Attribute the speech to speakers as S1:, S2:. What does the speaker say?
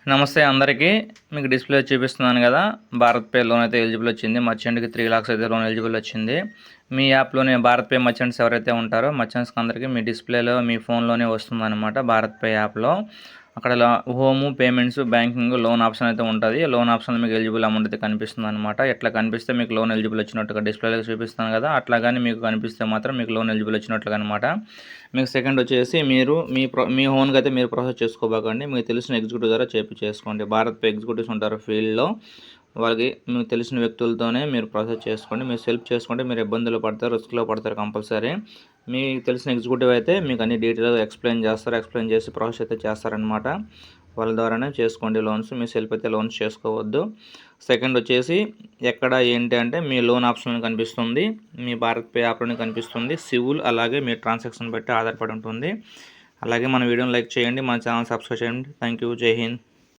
S1: నమస్తే అందరికీ. మీకు డిస్‌ప్లే చూపిస్తున్నాను గదా! భారత్ పే లోన్ అయితే ఎలిజిబుల్ వచ్చింది. మర్చెంట్‌కి 3,00,000 అయితే లోన్ ఎలిజిబుల్ వచ్చింది. మీ యాప్‌లోనే భారత్ పే మర్చెంట్స్ ఎవరైతే ఉంటారో మర్చెంట్స్‌కి అందరికీ మీ డిస్‌ప్లేలో మీ ఫోన్‌లోనే వస్తుందన్నమాట భారత్ పే యాప్‌లో. అక్కడ home, payments, banking, loan option అయితే ఉంటది. లోన్ ఆప్షన్‌లో మీకు ఎలిజిబుల్ అమౌంట్ అయితే కనిపిస్తుందన్నమాట. ఇట్లా కనిపిస్తే మీకు లోన్ ఎలిజిబుల్ వచ్చినట్టుగా డిస్‌ప్లేలో చూపిస్తాను గదా! అట్లా గాని మీకు కనిపిస్తే మాత్రం మీకు లోన్ ఎలిజిబుల్ వచ్చినట్లుగా అనమాట. మీకు సెకండ్ వచ్చేసి మీరు మీ ఓన్‌గా అయితే మీరు ప్రాసెస్ చేసుకోబాకండి. మీకు తెలిసిన ఎగ్జిక్యూటివ్ ద్వారా చేసుకోండి. భారత్ పే ఎగ్జిక్యూటివ్స్ ఉంటారు ఫీల్డ్‌లో. వాళ్ళకి మీకు తెలిసిన వ్యక్తులతోనే మీరు ప్రాసెస్ చేసుకోండి. మీరు సెల్ఫ్ చేసుకుంటే మీరు ఇబ్బందులు పడతారు, రిస్క్‌లో పడతారు కంపల్సరీ. మీకు తెలిసిన ఎగ్జిక్యూటివ్ అయితే మీకు అన్ని డీటెయిల్‌గా ఎక్స్‌ప్లెయిన్ చేస్తారు. ఎక్స్‌ప్లెయిన్ చేసి ప్రాసెస్ అయితే చేస్తారనమాట. వాళ్ళ ద్వారానే చేసుకోండి లోన్స్. మీ సెల్ఫ్ అయితే లోన్స్ చేసుకోవద్దు. సెకండ్ వచ్చేసి ఎక్కడ ఏంటి అంటే మీ లోన్ ఆప్షన్ కనిపిస్తుంది. మీ భారత్ పే యాప్‌లోనే కనిపిస్తుంది. సివిల్ అలాగే మీ ట్రాన్సాక్షన్ బట్టి ఆధారపడి ఉంటుంది. అలాగే మన వీడియోని లైక్ చేయండి. మన ఛానల్ సబ్స్క్రైబ్ చేయండి. Thank you. జై హింద్.